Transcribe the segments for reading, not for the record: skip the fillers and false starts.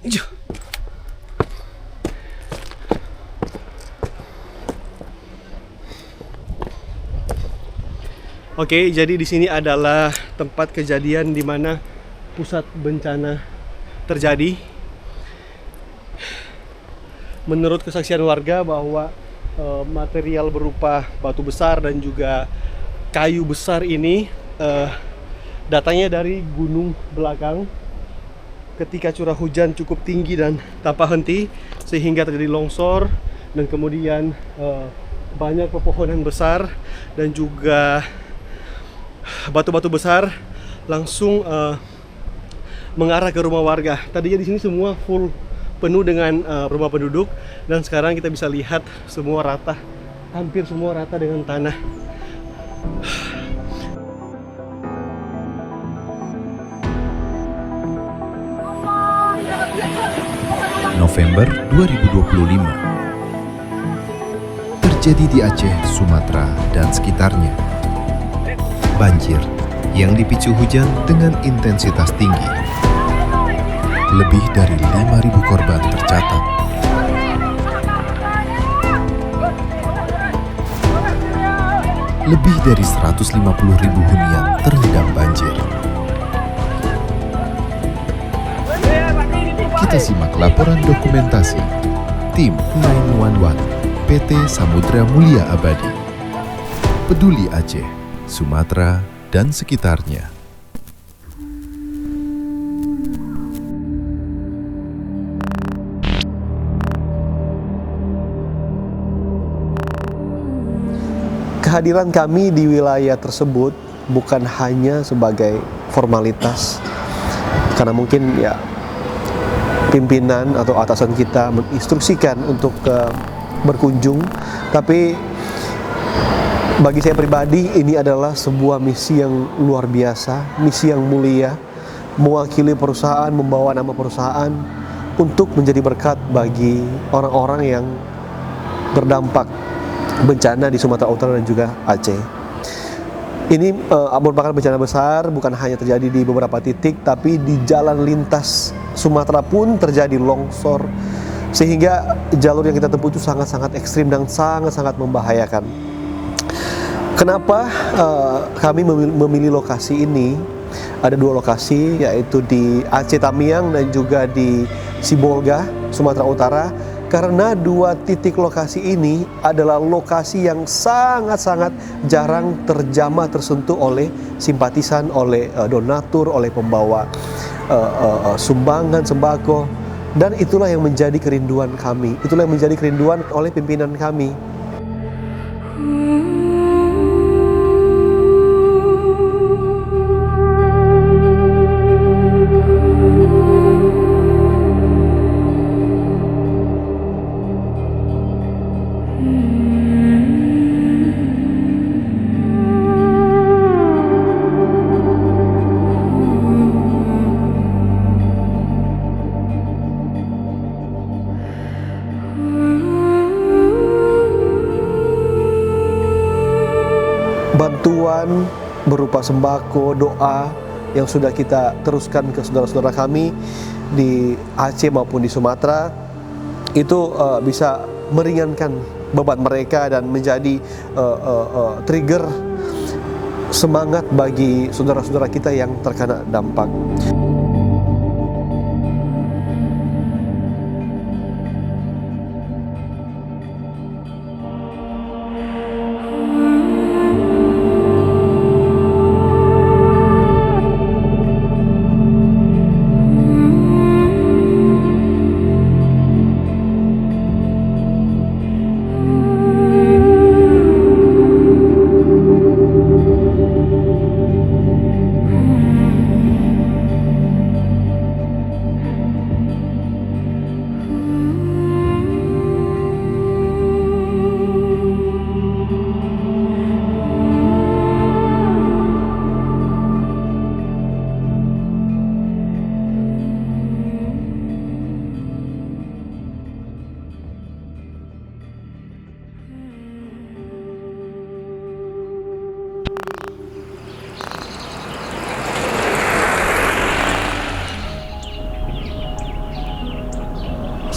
Ijah. Oke, jadi di sini adalah tempat kejadian di mana pusat bencana terjadi. Menurut kesaksian warga bahwa material berupa batu besar dan juga kayu besar ini datangnya dari gunung belakang ketika curah hujan cukup tinggi dan tanpa henti sehingga terjadi longsor dan kemudian banyak pepohonan besar dan juga batu-batu besar langsung mengarah ke rumah warga. Tadinya di sini semua full penuh dengan rumah penduduk dan sekarang kita bisa lihat semua rata, hampir semua rata dengan tanah. November 2025 terjadi di Aceh, Sumatera, dan sekitarnya. Banjir yang dipicu hujan dengan intensitas tinggi. Lebih dari 5.000 korban tercatat. Lebih dari 150.000 hunian terendam banjir. Kita simak laporan dokumentasi Tim 911 PT Samudra Mulia Abadi. Peduli Aceh, Sumatera, dan sekitarnya. Kehadiran kami di wilayah tersebut bukan hanya sebagai formalitas, karena mungkin ya pimpinan atau atasan kita menginstruksikan untuk berkunjung, tapi bagi saya pribadi ini adalah sebuah misi yang luar biasa, misi yang mulia, mewakili perusahaan, membawa nama perusahaan untuk menjadi berkat bagi orang-orang yang terdampak bencana di Sumatera Utara dan juga Aceh. Ini merupakan bencana besar, bukan hanya terjadi di beberapa titik, tapi di jalan lintas Sumatera pun terjadi longsor, sehingga jalur yang kita tempuh itu sangat-sangat ekstrim dan sangat-sangat membahayakan. Kenapa kami memilih lokasi ini? Ada dua lokasi, yaitu di Aceh Tamiang dan juga di Sibolga, Sumatera Utara. Karena dua titik lokasi ini adalah lokasi yang sangat-sangat jarang terjamah tersentuh oleh simpatisan, oleh donatur, oleh pembawa sumbangan sembako. Dan itulah yang menjadi kerinduan kami, itulah yang menjadi kerinduan oleh pimpinan kami. Bantuan berupa sembako, doa yang sudah kita teruskan ke saudara-saudara kami di Aceh maupun di Sumatera itu bisa meringankan beban mereka dan menjadi trigger semangat bagi saudara-saudara kita yang terkena dampak.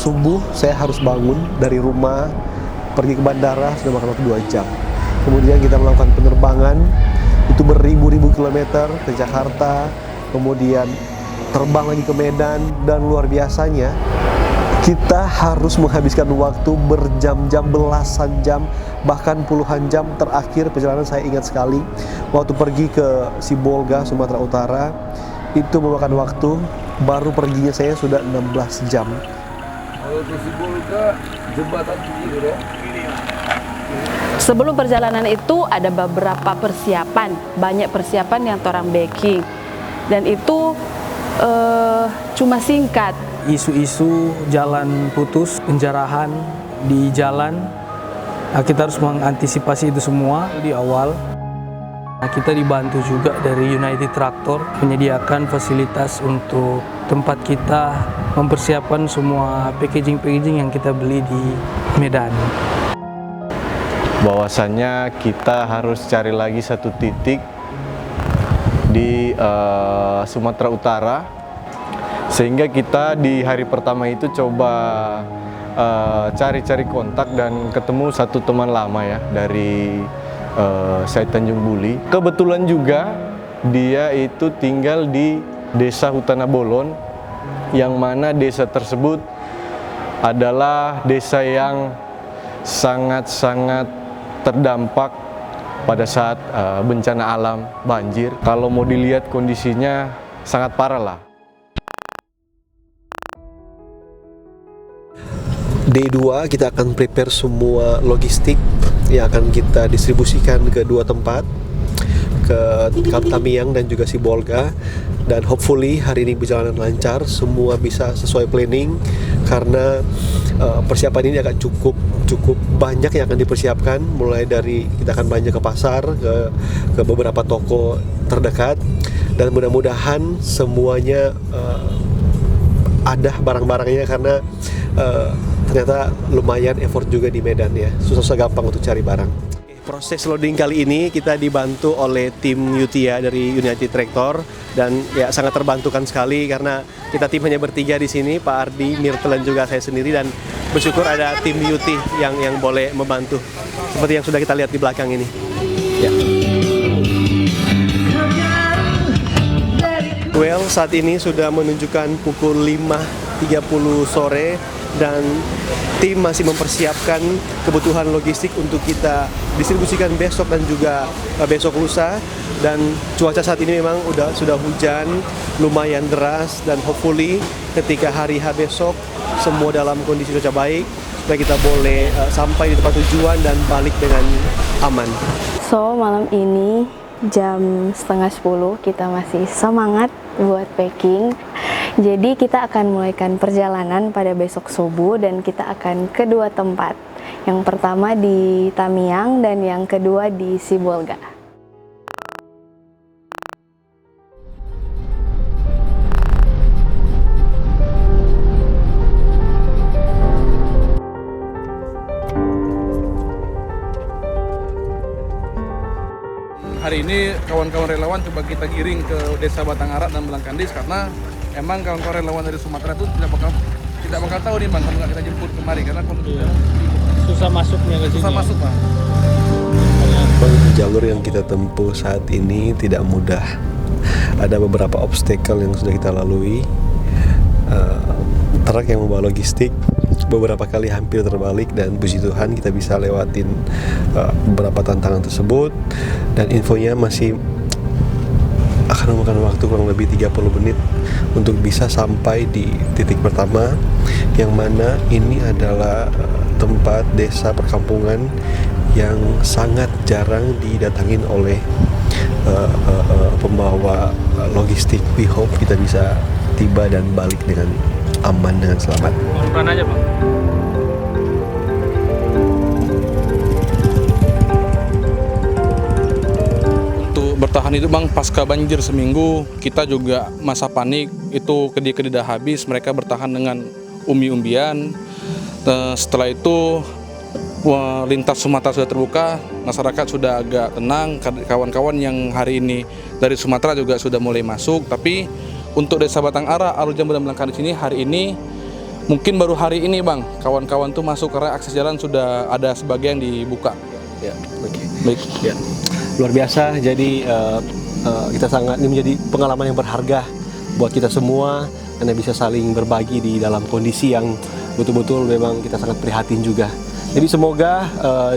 subuh saya harus bangun dari rumah, pergi ke bandara, sudah makan waktu 2 jam. Kemudian kita melakukan penerbangan, itu beribu-ribu kilometer ke Jakarta, kemudian terbang lagi ke Medan, dan luar biasanya kita harus menghabiskan waktu berjam-jam, belasan jam, bahkan puluhan jam. Terakhir perjalanan saya ingat sekali, waktu pergi ke Sibolga, Sumatera Utara, itu memakan waktu, baru perginya saya sudah 16 jam. Kalau ke Sibolga, jembatan tinggi ya? Sebelum perjalanan itu ada beberapa persiapan, banyak persiapan yang orang backing, dan itu cuma singkat. Isu-isu jalan putus, penjarahan di jalan, kita harus mengantisipasi itu semua di awal. Kita dibantu juga dari United Tractor menyediakan fasilitas untuk tempat kita mempersiapkan semua packaging-packaging yang kita beli di Medan. Bahwasannya kita harus cari lagi satu titik di Sumatera Utara, sehingga kita di hari pertama itu coba cari-cari kontak dan ketemu satu teman lama ya dari Said Tanjung Buli. Kebetulan juga dia itu tinggal di Desa Hutana Bolon, yang mana desa tersebut adalah desa yang sangat-sangat terdampak pada saat bencana alam banjir. Kalau mau dilihat kondisinya sangat parah lah. Day 2 kita akan prepare semua logistik yang akan kita distribusikan ke 2 tempat, ke Tamiang dan juga Sibolga, dan hopefully hari ini berjalan lancar, semua bisa sesuai planning, karena persiapan ini agak cukup banyak yang akan dipersiapkan, mulai dari kita akan belanja ke pasar, ke beberapa toko terdekat, dan mudah-mudahan semuanya ada barang-barangnya, karena ternyata lumayan effort juga di Medan ya, susah gampang untuk cari barang. Proses loading kali ini kita dibantu oleh tim Yutia dari United Tractor, dan ya sangat terbantukan sekali karena kita tim hanya bertiga di sini, Pak Ardi, Myrtle, dan juga saya sendiri, dan bersyukur ada tim Yuti yang boleh membantu seperti yang sudah kita lihat di belakang ini. Ya. Well, saat ini sudah menunjukkan pukul 5.30 sore, dan tim masih mempersiapkan kebutuhan logistik untuk kita distribusikan besok dan juga besok lusa. Dan cuaca saat ini memang sudah hujan, lumayan deras, dan hopefully ketika hari H besok semua dalam kondisi cuaca baik supaya kita boleh sampai di tempat tujuan dan balik dengan aman. So, malam ini jam 9:30 kita masih semangat buat packing. Jadi kita akan mulaikan perjalanan pada besok subuh, dan kita akan ke 2 tempat. Yang pertama di Tamiang dan yang kedua di Sibolga. Hari ini kawan-kawan relawan coba kita giring ke Desa Batang Arak dan Belangkandis, karena emang kawan-kawan relawan dari Sumatera itu tidak bakal tahu nih Bang kalau nggak kita jemput kemari, karena kondisinya Susah masuknya ke sini. susah masuk Bang. Jalur yang kita tempuh saat ini tidak mudah. Ada beberapa obstacle yang sudah kita lalui. Truk yang membawa logistik beberapa kali hampir terbalik, dan puji Tuhan kita bisa lewatin beberapa tantangan tersebut, dan infonya masih akan memakan waktu kurang lebih 30 menit untuk bisa sampai di titik pertama, yang mana ini adalah tempat desa perkampungan yang sangat jarang didatangin oleh pembawa logistik. We hope kita bisa tiba dan balik dengan aman dengan selamat. Pelan aja, Bang. Untuk bertahan itu Bang, pasca banjir seminggu kita juga masa panik, itu kedi-kedi dah habis, mereka bertahan dengan umbi-umbian. Setelah itu lintas Sumatera sudah terbuka, masyarakat sudah agak tenang, kawan-kawan yang hari ini dari Sumatera juga sudah mulai masuk. Tapi untuk Desa Batang Arak, Arujambu dan Belangkandis di sini hari ini Mungkin baru hari ini Bang, kawan-kawan tuh masuk karena akses jalan sudah ada sebagian dibuka. Ya, oke. Baik. Ya, luar biasa. Jadi kita sangat ini menjadi pengalaman yang berharga buat kita semua karena bisa saling berbagi di dalam kondisi yang betul-betul memang kita sangat prihatin juga. Jadi semoga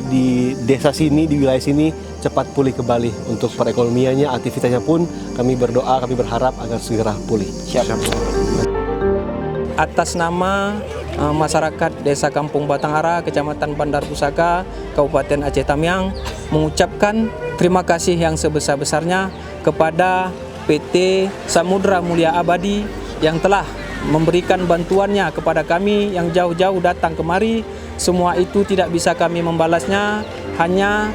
di desa sini, di wilayah sini cepat pulih kembali untuk perekonomiannya, aktivitasnya pun kami berdoa, kami berharap agar segera pulih. Siap. Atas nama masyarakat Desa Kampung Batanghara, Kecamatan Bandar Pusaka, Kabupaten Aceh Tamiang, mengucapkan terima kasih yang sebesar-besarnya kepada PT Samudra Mulia Abadi yang telah memberikan bantuannya kepada kami yang jauh-jauh datang kemari. Semua itu tidak bisa kami membalasnya, hanya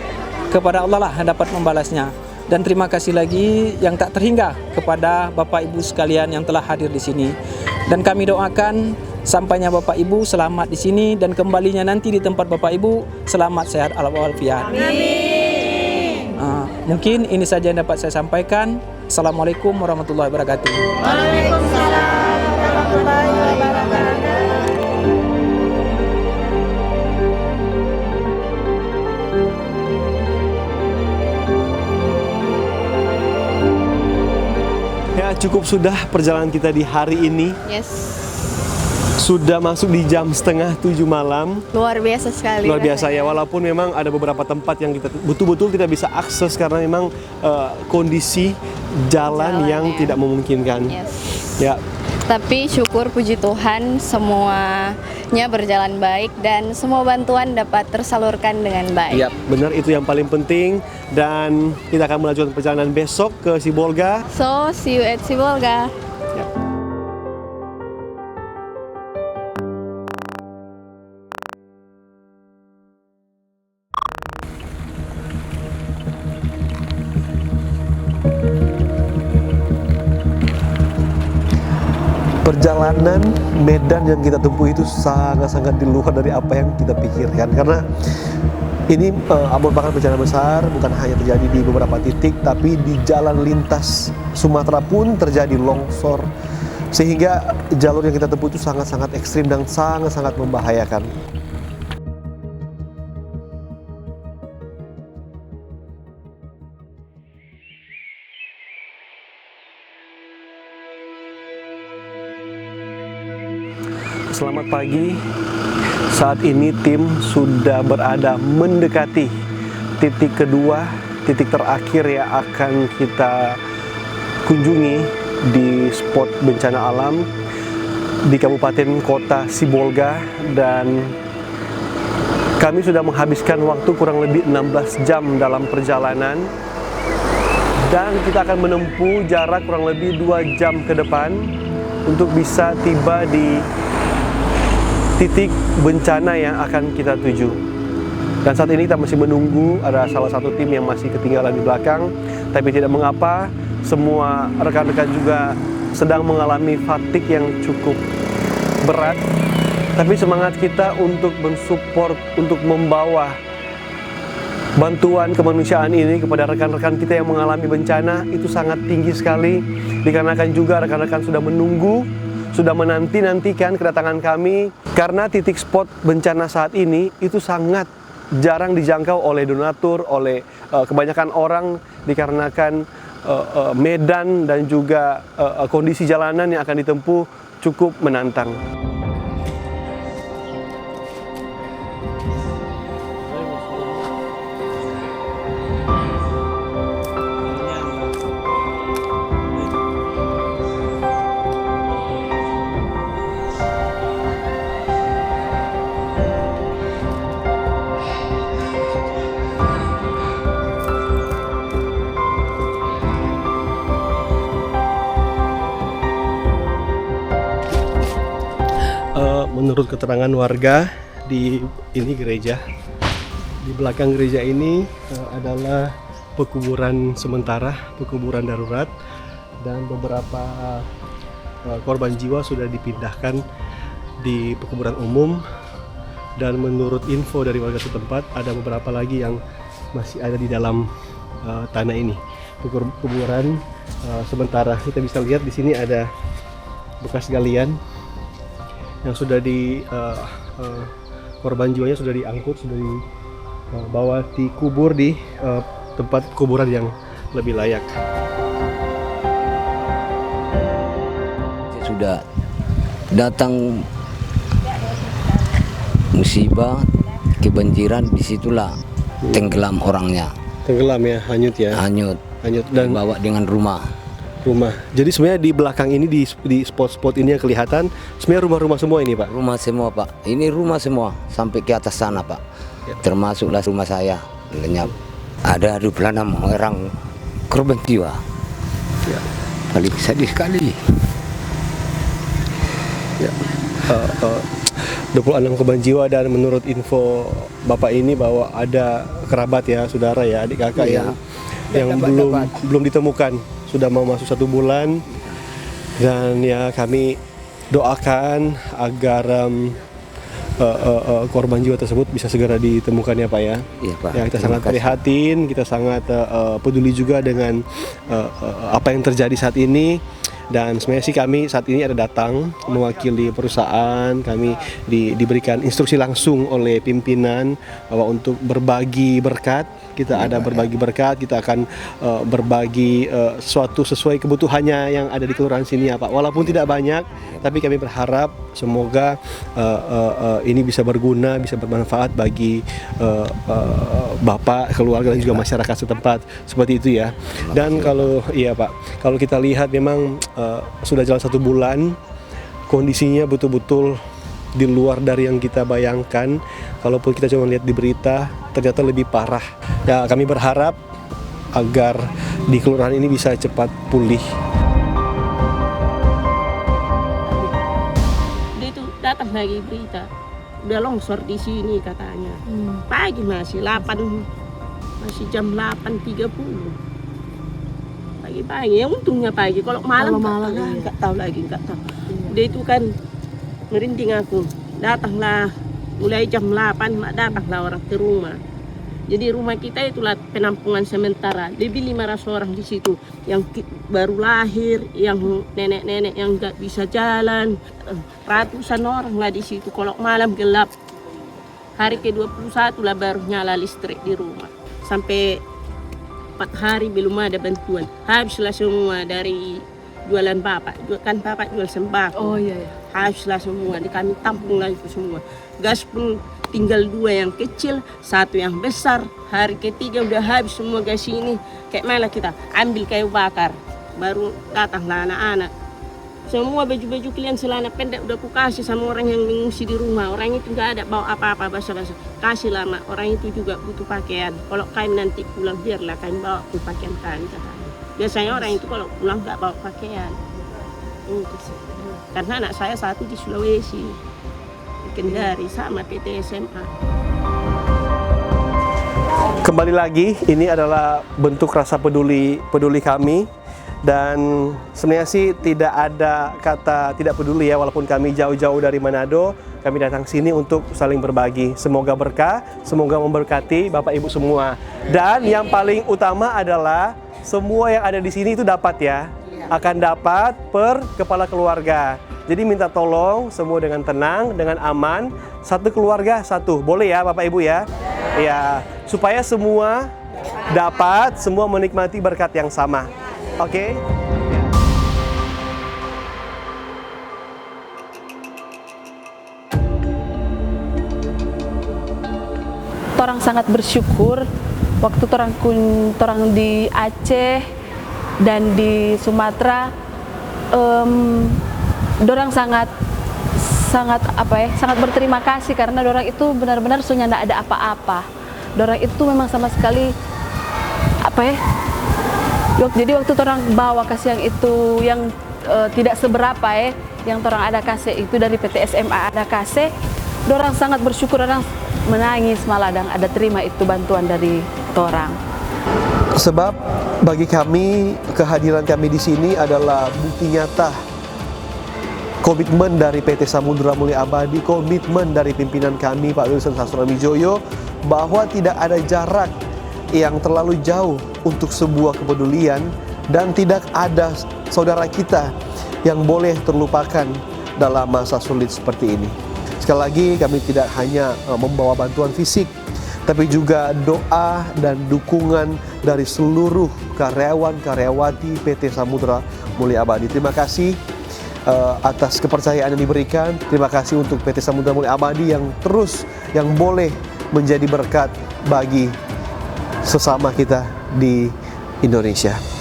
kepada Allah lah yang dapat membalasnya. Dan terima kasih lagi yang tak terhingga kepada Bapak Ibu sekalian yang telah hadir di sini. Dan kami doakan sampainya Bapak Ibu selamat di sini dan kembalinya nanti di tempat Bapak Ibu selamat sehat walafiat. Amin. Mungkin ini saja yang dapat saya sampaikan. Assalamualaikum warahmatullahi wabarakatuh. Waalaikumsalam warahmatullahi wabarakatuh. Ya, cukup sudah perjalanan kita di hari ini. Yes. Sudah masuk di jam 6:30 malam. Luar biasa sekali. Luar biasa ya, walaupun memang ada beberapa tempat yang kita betul-betul tidak bisa akses karena memang kondisi jalan yang tidak memungkinkan. Yes. Ya. Tapi syukur puji Tuhan semuanya berjalan baik dan semua bantuan dapat tersalurkan dengan baik. Iya, benar, itu yang paling penting. Dan kita akan melanjutkan perjalanan besok ke Sibolga. So, see you at Sibolga. Ya. Perjalanan medan yang kita tempuh itu sangat-sangat di luar dari apa yang kita pikirkan, karena ini merupakan bencana besar, bukan hanya terjadi di beberapa titik, tapi di jalan lintas Sumatera pun terjadi longsor, sehingga jalur yang kita tempuh itu sangat-sangat ekstrim dan sangat-sangat membahayakan. Selamat pagi. Saat ini tim sudah berada mendekati titik kedua, titik terakhir yang akan kita kunjungi di spot bencana alam di Kabupaten Kota Sibolga, dan kami sudah menghabiskan waktu kurang lebih 16 jam dalam perjalanan, dan kita akan menempuh jarak kurang lebih 2 jam ke depan untuk bisa tiba di titik bencana yang akan kita tuju. Dan saat ini kita masih menunggu, ada salah satu tim yang masih ketinggalan di belakang, tapi tidak mengapa, semua rekan-rekan juga sedang mengalami fatigue yang cukup berat. Tapi semangat kita untuk mensupport, untuk membawa bantuan kemanusiaan ini kepada rekan-rekan kita yang mengalami bencana itu sangat tinggi sekali, dikarenakan juga rekan-rekan sudah menunggu, sudah menanti-nantikan kedatangan kami, karena titik spot bencana saat ini itu sangat jarang dijangkau oleh donatur, oleh kebanyakan orang, dikarenakan medan dan juga kondisi jalanan yang akan ditempuh cukup menantang. Menurut keterangan warga di ini gereja, di belakang gereja ini adalah pekuburan sementara, pekuburan darurat, dan beberapa korban jiwa sudah dipindahkan di pekuburan umum. Dan menurut info dari warga setempat, ada beberapa lagi yang masih ada di dalam tanah ini, pekuburan sementara. Kita bisa lihat di sini ada bekas galian yang sudah korban jiwanya sudah diangkut, sudah dibawa dikubur di tempat kuburan yang lebih layak. Sudah datang musibah, kebanjiran, disitulah tenggelam orangnya. Tenggelam ya, hanyut ya. Hanyut dan bawa dengan rumah. Jadi sebenarnya di belakang ini di spot-spot ini yang kelihatan sebenarnya rumah-rumah semua ini, Pak. Rumah semua, Pak. Ini rumah semua sampai ke atas sana, Pak. Ya. Termasuklah rumah saya lenyap. Ada 26 orang korban jiwa. Ya. Paling sedih sekali. Ya. 26 korban jiwa, dan menurut info Bapak ini bahwa ada kerabat ya, saudara ya, adik kakak Iya. yang belum ditemukan, sudah mau masuk 1 bulan, dan ya kami doakan agar korban jiwa tersebut bisa segera ditemukan ya Pak ya. Iya, Pak. Ya, kita Terima sangat kasih. prihatin, kita sangat peduli juga dengan apa yang terjadi saat ini. Dan sebenarnya sih kami saat ini ada datang mewakili perusahaan, kami diberikan instruksi langsung oleh pimpinan bahwa untuk berbagi berkat, kita ada berbagi berkat, kita akan berbagi sesuatu sesuai kebutuhannya yang ada di kelurahan sini ya Pak. Walaupun tidak banyak, tapi kami berharap semoga ini bisa berguna, bisa bermanfaat bagi Bapak, keluarga, dan juga masyarakat setempat, seperti itu ya. Dan kalau iya Pak, kalau kita lihat memang sudah jalan 1 bulan, kondisinya betul-betul di luar dari yang kita bayangkan. Kalaupun kita cuma lihat di berita, ternyata lebih parah. Ya, kami berharap agar di kelurahan ini bisa cepat pulih. Dia itu datang lagi berita, udah longsor di sini katanya. Pagi masih jam 8.30. Pagi-pagi, yang untungnya pagi. Kalau malam nggak tahu lagi. Udah itu kan merinding aku. Datanglah mulai jam 8, datanglah orang ke rumah. Jadi rumah kita itulah penampungan sementara. Lebih 500 orang di situ, yang baru lahir, yang nenek-nenek yang nggak bisa jalan, ratusan orang lah di situ. Kalau malam gelap, hari ke-21 lah baru nyala listrik di rumah. Sampai 4 hari belum ada bantuan. Habislah semua dari jualan Bapak. Kan Bapak jual sembako. Oh iya. Habislah semua. Kami tampung lagi semua. Gas pun tinggal 2 yang kecil, 1 yang besar. Hari ke-3 udah habis semua gas ini. Kayak mana kita ambil kayu bakar. Baru datanglah anak-anak. Semua baju-baju kalian celana pendek udah aku kasih sama orang yang mengungsi di rumah. Orang itu nggak ada bawa apa-apa, basa-basa. Kasihlah mak, orang itu juga butuh pakaian. Kalau kalian nanti pulang, biarlah kalian bawa pakaian kalian, katanya. Biasanya orang itu kalau pulang nggak bawa pakaian. Karena anak saya satu di Sulawesi, di Kendari, sama PT SMA. Kembali lagi, ini adalah bentuk rasa peduli kami. Dan sebenarnya sih tidak ada kata tidak peduli ya, walaupun kami jauh-jauh dari Manado, kami datang sini untuk saling berbagi. Semoga berkah, semoga memberkati Bapak Ibu semua. Dan yang paling utama adalah semua yang ada di sini itu dapat ya, akan dapat per kepala keluarga. Jadi minta tolong semua dengan tenang, dengan aman, 1 keluarga 1. Boleh ya Bapak Ibu ya? Ya, supaya semua dapat, semua menikmati berkat yang sama. Oke. Torang sangat bersyukur waktu torang di Aceh dan di Sumatera, dorang sangat berterima kasih karena dorang itu benar-benar sudah tidak ada apa-apa. Dorang itu memang sama sekali jadi waktu orang bawa kasih yang itu yang tidak seberapa yang orang ada kasih itu dari PT SMA ada kasih, orang sangat bersyukur, orang menangis malah dan ada terima itu bantuan dari orang. Sebab bagi kami kehadiran kami di sini adalah bukti nyata komitmen dari PT Samudra Mulia Abadi, komitmen dari pimpinan kami Pak Wilson Sastroamijoyo bahwa tidak ada jarak yang terlalu jauh untuk sebuah kepedulian, dan tidak ada saudara kita yang boleh terlupakan dalam masa sulit seperti ini. Sekali lagi, kami tidak hanya membawa bantuan fisik, tapi juga doa dan dukungan dari seluruh karyawan-karyawati PT Samudra Mulia Abadi. Terima kasih atas kepercayaan yang diberikan. Terima kasih untuk PT Samudra Mulia Abadi yang boleh menjadi berkat bagi sesama kita di Indonesia.